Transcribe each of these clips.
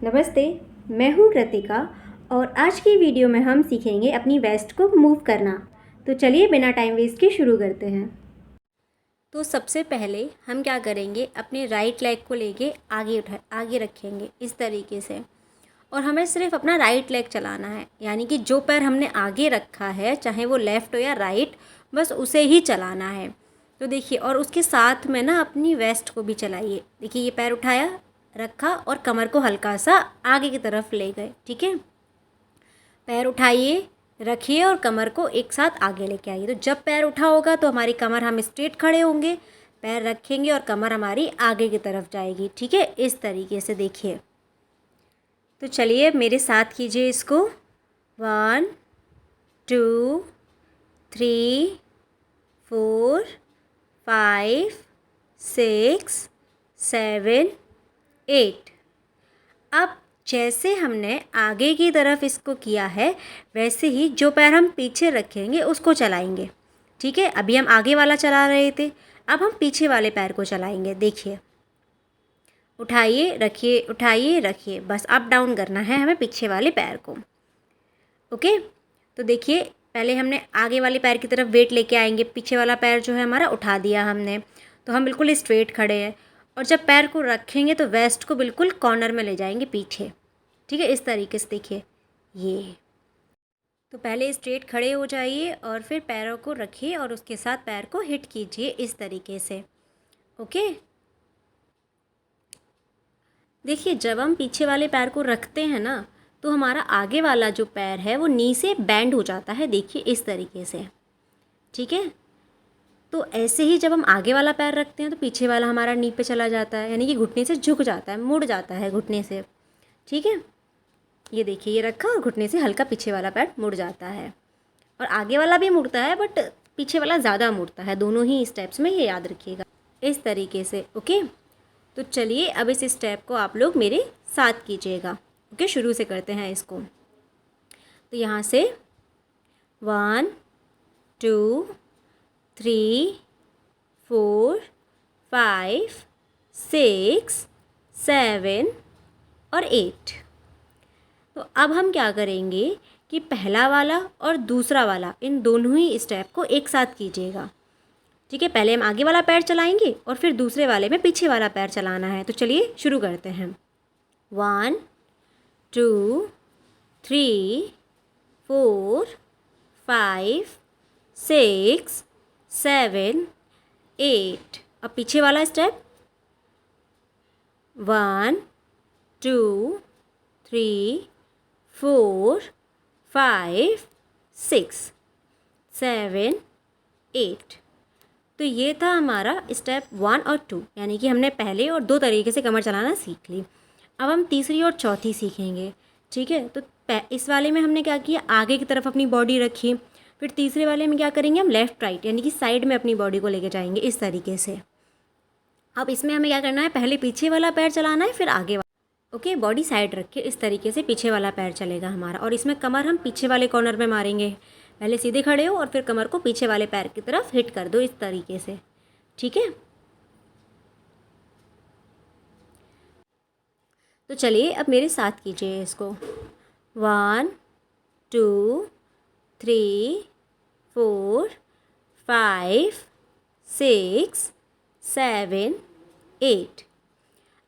नमस्ते, मैं हूँ कृतिका और आज की वीडियो में हम सीखेंगे अपनी वेस्ट को मूव करना। तो चलिए बिना टाइम वेस्ट के शुरू करते हैं। तो सबसे पहले हम क्या करेंगे, अपने राइट लेग को लेके आगे रखेंगे इस तरीके से, और हमें सिर्फ अपना राइट लेग चलाना है, यानी कि जो पैर हमने आगे रखा है, चाहे वो लेफ़्ट हो या राइट, बस उसे ही चलाना है। तो देखिए, और उसके साथ में ना अपनी वेस्ट को भी चलाइए। देखिए, ये पैर उठाया, रखा और कमर को हल्का सा आगे की तरफ ले गए। ठीक है, पैर उठाइए, रखिए और कमर को एक साथ आगे लेके आइए। तो जब पैर उठा होगा तो हमारी कमर, हम स्ट्रेट खड़े होंगे, पैर रखेंगे और कमर हमारी आगे की तरफ जाएगी। ठीक है, इस तरीके से देखिए। तो चलिए मेरे साथ कीजिए इसको। 1 2 3 4 5 6 7 8। अब जैसे हमने आगे की तरफ इसको किया है, वैसे ही जो पैर हम पीछे रखेंगे उसको चलाएंगे। ठीक है, अभी हम आगे वाला चला रहे थे, अब हम पीछे वाले पैर को चलाएंगे। देखिए, उठाइए रखिए, उठाइए रखिए, बस अप डाउन करना है हमें पीछे वाले पैर को। ओके, तो देखिए, पहले हमने आगे वाले पैर की तरफ वेट लेके आएंगे, पीछे वाला पैर जो है हमारा उठा दिया हमने, तो हम बिल्कुल स्ट्रेट खड़े हैं। और जब पैर को रखेंगे तो वेस्ट को बिल्कुल कॉर्नर में ले जाएंगे पीछे। ठीक है, इस तरीके से देखिए ये। तो पहले स्ट्रेट खड़े हो जाइए और फिर पैरों को रखिए और उसके साथ पैर को हिट कीजिए इस तरीके से। ओके, देखिए, जब हम पीछे वाले पैर को रखते हैं ना, तो हमारा आगे वाला जो पैर है वो नी से बैंड हो जाता है। देखिए इस तरीके से। ठीक है, तो ऐसे ही जब हम आगे वाला पैर रखते हैं तो पीछे वाला हमारा नी पे चला जाता है, यानी कि घुटने से झुक जाता है, मुड़ जाता है घुटने से। ठीक है, ये देखिए, ये रखा और घुटने से हल्का पीछे वाला पैर मुड़ जाता है, और आगे वाला भी मुड़ता है बट पीछे वाला ज़्यादा मुड़ता है। दोनों ही स्टेप्स में ये याद रखिएगा इस तरीके से। ओके, तो चलिए अब इस स्टेप को आप लोग मेरे साथ कीजिएगा। ओके, शुरू से करते हैं इसको। तो यहाँ से 1 2 3 4 5 6 7 और 8। तो अब हम क्या करेंगे कि पहला वाला और दूसरा वाला, इन दोनों ही स्टेप को एक साथ कीजिएगा। ठीक है, पहले हम आगे वाला पैर चलाएंगे और फिर दूसरे वाले में पीछे वाला पैर चलाना है। तो चलिए शुरू करते हैं। 1 2 3 4 5 6 7 8। अब पीछे वाला स्टेप 1 2 3 4 5 6 7 8। तो ये था हमारा स्टेप 1 और 2, यानी कि हमने पहले और 2 तरीके से कमर चलाना सीख ली। अब हम तीसरी और चौथी सीखेंगे। ठीक है, तो इस वाले में हमने क्या किया, आगे की तरफ अपनी बॉडी रखी। फिर तीसरे वाले में क्या करेंगे, हम लेफ़्ट राइट यानी कि साइड में अपनी बॉडी को लेके जाएंगे इस तरीके से। अब इसमें हमें क्या करना है, पहले पीछे वाला पैर चलाना है, फिर आगे वाला। ओके, बॉडी साइड रख के इस तरीके से पीछे वाला पैर चलेगा हमारा, और इसमें कमर हम पीछे वाले कॉर्नर में मारेंगे। पहले सीधे खड़े हो और फिर कमर को पीछे वाले पैर की तरफ हिट कर दो इस तरीके से। ठीक है, तो चलिए अब मेरे साथ कीजिए इसको। 1 2 3 4 5 6 7 8।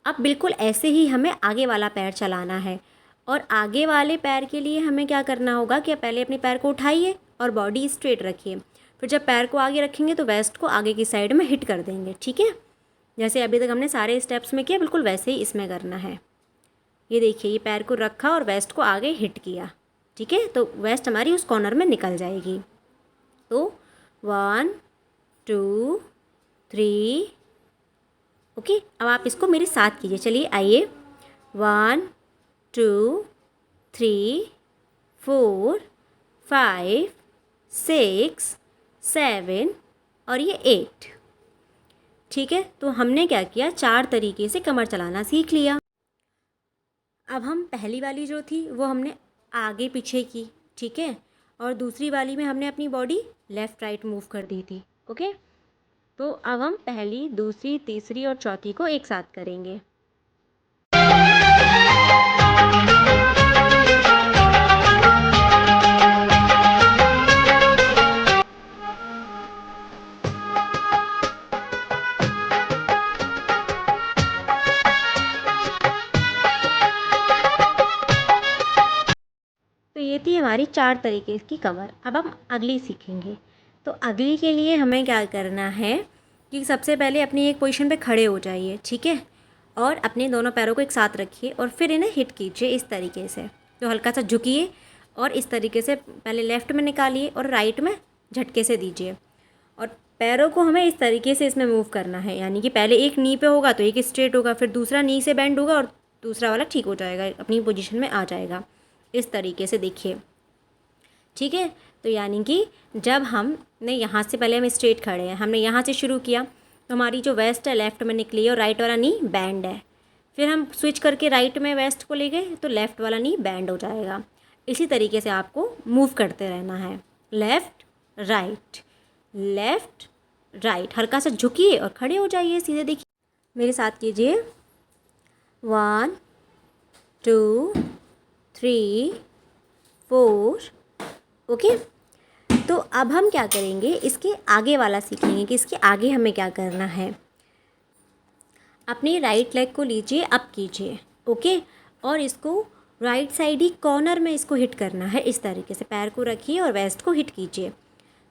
अब बिल्कुल ऐसे ही हमें आगे वाला पैर चलाना है, और आगे वाले पैर के लिए हमें क्या करना होगा कि पहले अपने पैर को उठाइए और बॉडी स्ट्रेट रखिए। फिर जब पैर को आगे रखेंगे तो वेस्ट को आगे की साइड में हिट कर देंगे। ठीक है, जैसे अभी तक हमने सारे स्टेप्स में किया, बिल्कुल वैसे ही इसमें करना है। ये देखिए, ये पैर को रखा और वेस्ट को आगे हिट किया। ठीक है, तो वेस्ट हमारी उस कॉर्नर में निकल जाएगी। तो 1 2 3। ओके, अब आप इसको मेरे साथ कीजिए। चलिए आइए। 1 2 3 4 5 6 7 और ये 8। ठीक है, तो हमने क्या किया, 4 तरीके से कमर चलाना सीख लिया। अब हम पहली वाली जो थी वो हमने आगे पीछे की। ठीक है, और दूसरी वाली में हमने अपनी बॉडी लेफ़्ट राइट मूव कर दी थी। ओके, तो अब हम पहली, दूसरी, तीसरी और चौथी को एक साथ करेंगे। हमारी 4 तरीके की कमर। अब हम अगली सीखेंगे। तो अगली के लिए हमें क्या करना है कि सबसे पहले अपनी एक पोजीशन पे खड़े हो जाइए, ठीक है, और अपने दोनों पैरों को एक साथ रखिए और फिर इन्हें हिट कीजिए इस तरीके से। तो हल्का सा झुकिए और इस तरीके से पहले लेफ़्ट में निकालिए और राइट में झटके से दीजिए। और पैरों को हमें इस तरीके से इसमें मूव करना है, यानी कि पहले एक नी पे होगा तो एक स्ट्रेट होगा, फिर दूसरा नी से बेंड होगा और दूसरा वाला ठीक हो जाएगा, अपनी पोजीशन में आ जाएगा। इस तरीके से देखिए, ठीक है। तो यानी कि जब हमने यहाँ से, पहले हम स्ट्रेट खड़े हैं, हमने यहाँ से शुरू किया तो हमारी जो वेस्ट है लेफ़्ट में निकली है और राइट वाला नी बैंड है। फिर हम स्विच करके राइट में वेस्ट को ले गए तो लेफ़्ट वाला नी बैंड हो जाएगा। इसी तरीके से आपको मूव करते रहना है, लेफ़्ट राइट, लेफ़्ट राइट। हल्का सा झुकिए और खड़े हो जाइए सीधे, देखिए मेरे साथ कीजिए। 1 2 3 4। ओके। तो अब हम क्या करेंगे, इसके आगे वाला सीखेंगे कि इसके आगे हमें क्या करना है। अपनी राइट लेग को लीजिए, अप कीजिए, ओके, और इसको राइट साइड ही कॉर्नर में इसको हिट करना है। इस तरीके से पैर को रखिए और वेस्ट को हिट कीजिए,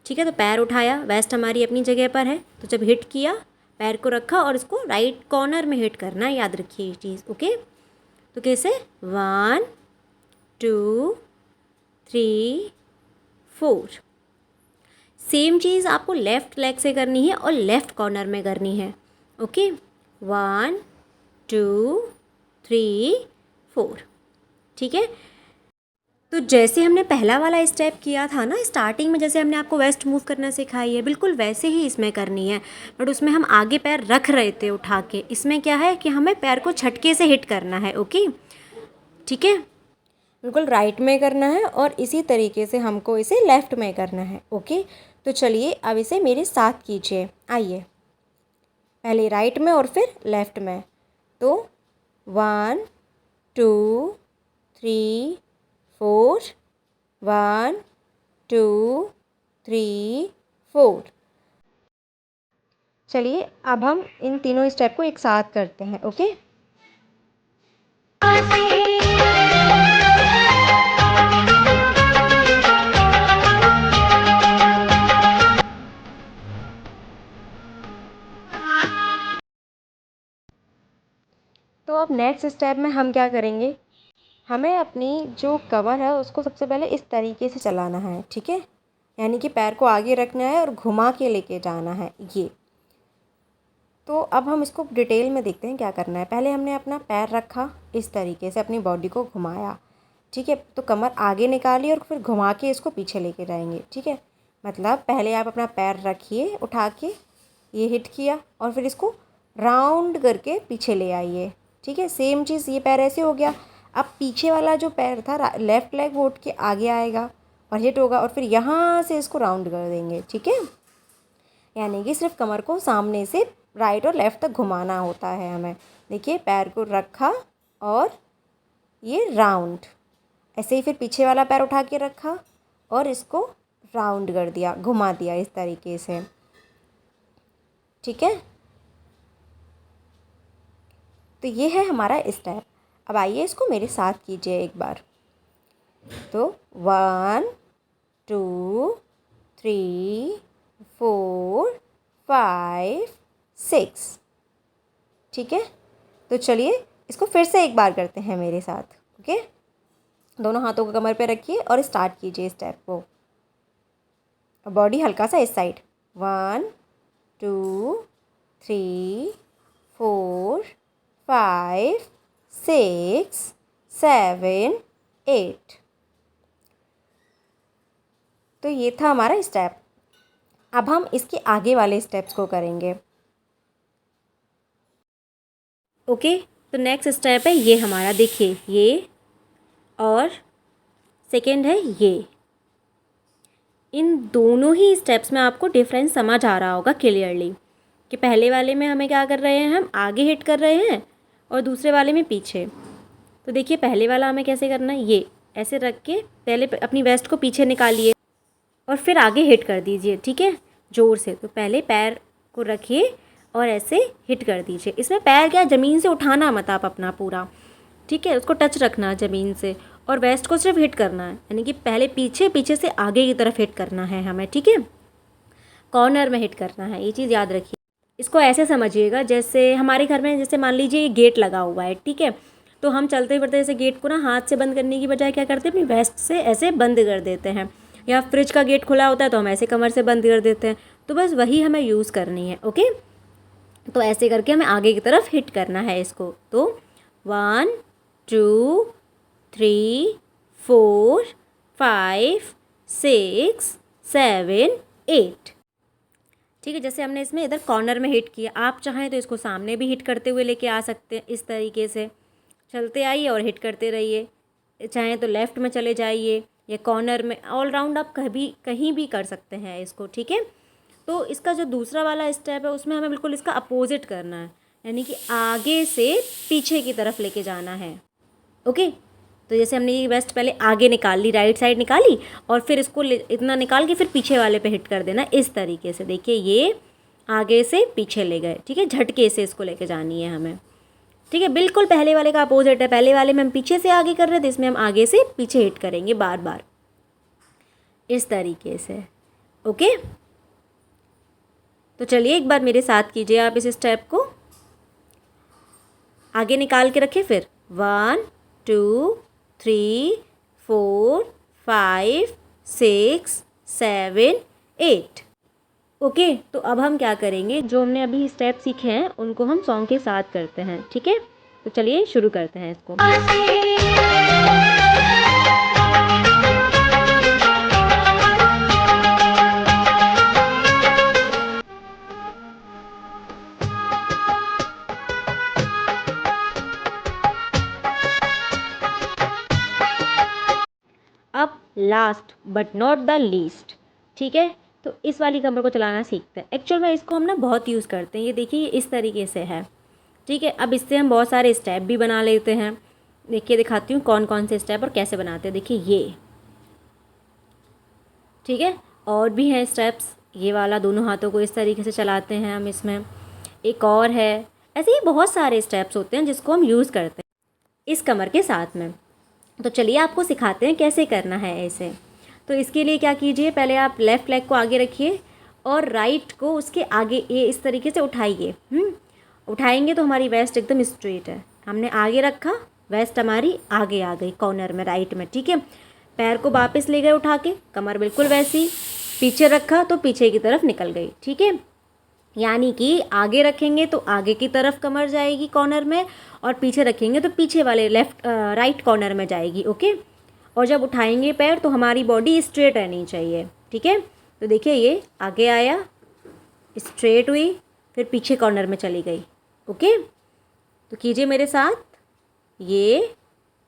ठीक है। तो पैर उठाया, वेस्ट हमारी अपनी जगह पर है, तो जब हिट किया पैर को रखा और इसको राइट कॉर्नर में हिट करना है, याद रखिए ये चीज़, ओके। तो कैसे, 1 2 3 4। सेम चीज़ आपको लेफ़्ट लेग से करनी है और लेफ़्ट कॉर्नर में करनी है, ओके। 1 2 3 4, ठीक है। तो जैसे हमने पहला वाला स्टेप किया था ना स्टार्टिंग में, जैसे हमने आपको वेस्ट मूव करना सिखाई है, बिल्कुल वैसे ही इसमें करनी है। बट उसमें हम आगे पैर रख रहे थे उठा के, इसमें क्या है कि हमें पैर को झटके से हिट करना है, ओके, ठीक है। बिल्कुल राइट में करना है और इसी तरीके से हमको इसे लेफ़्ट में करना है, ओके। तो चलिए अब इसे मेरे साथ कीजिए, आइए, पहले राइट में और फिर लेफ़्ट में। तो 1 2 3 4, 1 2 3 4। चलिए अब हम इन तीनों स्टेप को एक साथ करते हैं, ओके। तो अब नेक्स्ट स्टेप में हम क्या करेंगे, हमें अपनी जो कमर है उसको सबसे पहले इस तरीके से चलाना है, ठीक है, यानी कि पैर को आगे रखना है और घुमा के लेके जाना है ये। तो अब हम इसको डिटेल में देखते हैं क्या करना है। पहले हमने अपना पैर रखा, इस तरीके से अपनी बॉडी को घुमाया, ठीक है। तो कमर आगे निकाली और फिर घुमा के इसको पीछे लेके जाएंगे, ठीक है। मतलब पहले आप अपना पैर रखिए उठा के, ये हिट किया और फिर इसको राउंड करके पीछे ले आइए, ठीक है। सेम चीज़, ये पैर ऐसे हो गया। अब पीछे वाला जो पैर था लेफ़्ट लेग वो उठ के आगे आएगा और हिट होगा और फिर यहाँ से इसको राउंड कर देंगे, ठीक है। यानी कि सिर्फ कमर को सामने से राइट और लेफ़्ट तक घुमाना होता है हमें। देखिए पैर को रखा और ये राउंड, ऐसे ही फिर पीछे वाला पैर उठा के रखा और इसको राउंड कर दिया, घुमा दिया इस तरीके से, ठीक है। तो ये है हमारा स्टेप। अब आइए इसको मेरे साथ कीजिए एक बार। तो 1 2 3 4 5 6, ठीक है। तो चलिए इसको फिर से एक बार करते हैं मेरे साथ, ओके। दोनों हाथों को कमर पे रखिए और स्टार्ट कीजिए स्टेप को। बॉडी हल्का सा इस साइड, 1 2 3 4 5 6 7 8। तो ये था हमारा स्टेप। अब हम इसके आगे वाले स्टेप्स को करेंगे, ओके। तो नेक्स्ट स्टेप है ये हमारा, देखिए ये, और सेकंड है ये। इन दोनों ही स्टेप्स में आपको डिफरेंस समझ आ रहा होगा क्लियरली कि पहले वाले में हमें क्या कर रहे हैं, हम आगे हिट कर रहे हैं और दूसरे वाले में पीछे। तो देखिए पहले वाला हमें कैसे करना है, ये ऐसे रख के पहले अपनी वेस्ट को पीछे निकालिए और फिर आगे हिट कर दीजिए, ठीक है, ज़ोर से। तो पहले पैर को रखिए और ऐसे हिट कर दीजिए। इसमें पैर क्या ज़मीन से उठाना मत आप अपना पूरा, ठीक है, उसको टच रखना ज़मीन से और वेस्ट को सिर्फ हिट करना है, यानी कि पहले पीछे, पीछे से आगे की तरफ हिट करना है हमें, ठीक है, कॉर्नर में हिट करना है, ये चीज़ याद रखिए। इसको ऐसे समझिएगा जैसे हमारे घर में जैसे मान लीजिए गेट लगा हुआ है, ठीक है, तो हम चलते फिरते जैसे गेट को ना हाथ से बंद करने की बजाय क्या करते हैं, अपनी वेस्ट से ऐसे बंद कर देते हैं, या फ्रिज का गेट खुला होता है तो हम ऐसे कमर से बंद कर देते हैं। तो बस वही हमें यूज़ करनी है, ओके। तो ऐसे करके हमें आगे की तरफ हिट करना है इसको। तो 1 2 3 4 5 6 7 8, ठीक है। जैसे हमने इसमें इधर कॉर्नर में हिट किया, आप चाहें तो इसको सामने भी हिट करते हुए लेके आ सकते हैं। इस तरीके से चलते आइए और हिट करते रहिए, चाहें तो लेफ़्ट में चले जाइए या कॉर्नर में, ऑल राउंड आप कहीं भी कर सकते हैं इसको, ठीक है। तो इसका जो दूसरा वाला स्टेप है उसमें हमें बिल्कुल इसका अपोजिट करना है, यानी कि आगे से पीछे की तरफ लेके जाना है, ओके। तो जैसे हमने ये वेस्ट पहले आगे निकाल ली, राइट साइड निकाली, और फिर इसको इतना निकाल के फिर पीछे वाले पे हिट कर देना इस तरीके से। देखिए ये आगे से पीछे ले गए, ठीक है, झटके से इसको लेके जानी है हमें, ठीक है। बिल्कुल पहले वाले का अपोजिट है, पहले वाले में हम पीछे से आगे कर रहे थे, इसमें हम आगे से पीछे हिट करेंगे बार बार इस तरीके से, ओके। तो चलिए एक बार मेरे साथ कीजिए आप इस स्टेप को, आगे निकाल के रखें, फिर 1 2 3 4 5 6 7 8, ओके। तो अब हम क्या करेंगे, जो हमने अभी स्टेप सीखे हैं उनको हम सॉन्ग के साथ करते हैं, ठीक है। तो चलिए शुरू करते हैं इसको। अब last but not the least, ठीक है, तो इस वाली कमर को चलाना सीखते हैं। एक्चुअल में इसको हम ना बहुत यूज़ करते हैं, ये देखिए ये इस तरीके से है, ठीक है। अब इससे हम बहुत सारे स्टेप भी बना लेते हैं। देखिए दिखाती हूँ कौन कौन से स्टेप और कैसे बनाते हैं। देखिए ये, ठीक है, और भी हैं स्टेप्स, ये वाला दोनों हाथों को इस तरीके से चलाते हैं हम, इसमें एक और है। ऐसे ही बहुत सारे स्टेप्स होते हैं जिसको हम यूज़ करते हैं इस कमर के साथ में। तो चलिए आपको सिखाते हैं कैसे करना है ऐसे। तो इसके लिए क्या कीजिए, पहले आप लेफ़्ट लेग को आगे रखिए और राइट को उसके आगे ये इस तरीके से उठाइए। उठाएंगे तो हमारी वेस्ट एकदम स्ट्रेट है, हमने आगे रखा, वेस्ट हमारी आगे आ गई कॉर्नर में राइट में, ठीक है। पैर को वापस ले गए उठा के, कमर बिल्कुल वैसी, पीछे रखा तो पीछे की तरफ निकल गई, ठीक है। यानी कि आगे रखेंगे तो आगे की तरफ कमर जाएगी कॉर्नर में, और पीछे रखेंगे तो पीछे वाले राइट कॉर्नर में जाएगी, ओके। और जब उठाएंगे पैर तो हमारी बॉडी स्ट्रेट रहनी चाहिए, ठीक है। तो देखिए ये आगे आया, स्ट्रेट हुई, फिर पीछे कॉर्नर में चली गई, ओके। तो कीजिए मेरे साथ ये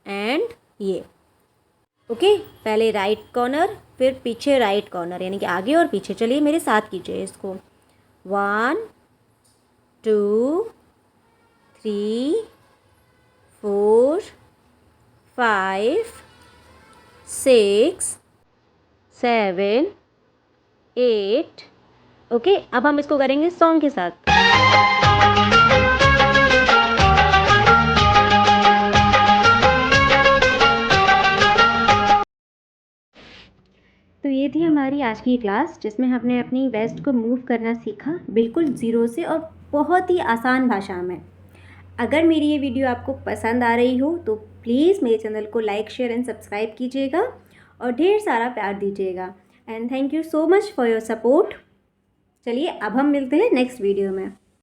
एंड ये, ओके। पहले राइट कॉर्नर फिर पीछे राइट कॉर्नर, यानी कि आगे और पीछे। चलिए मेरे साथ कीजिए इसको, 1 2 3 4 5 6 7 8, ओके। अब हम इसको करेंगे सॉन्ग के साथ। तो ये थी हमारी आज की क्लास, जिसमें हमने अपनी वेस्ट को मूव करना सीखा, बिल्कुल ज़ीरो से और बहुत ही आसान भाषा में। अगर मेरी ये वीडियो आपको पसंद आ रही हो तो प्लीज़ मेरे चैनल को लाइक शेयर एंड सब्सक्राइब कीजिएगा और ढेर सारा प्यार दीजिएगा। And thank you so much for your support. चलिए अब हम मिलते हैं नेक्स्ट वीडियो में।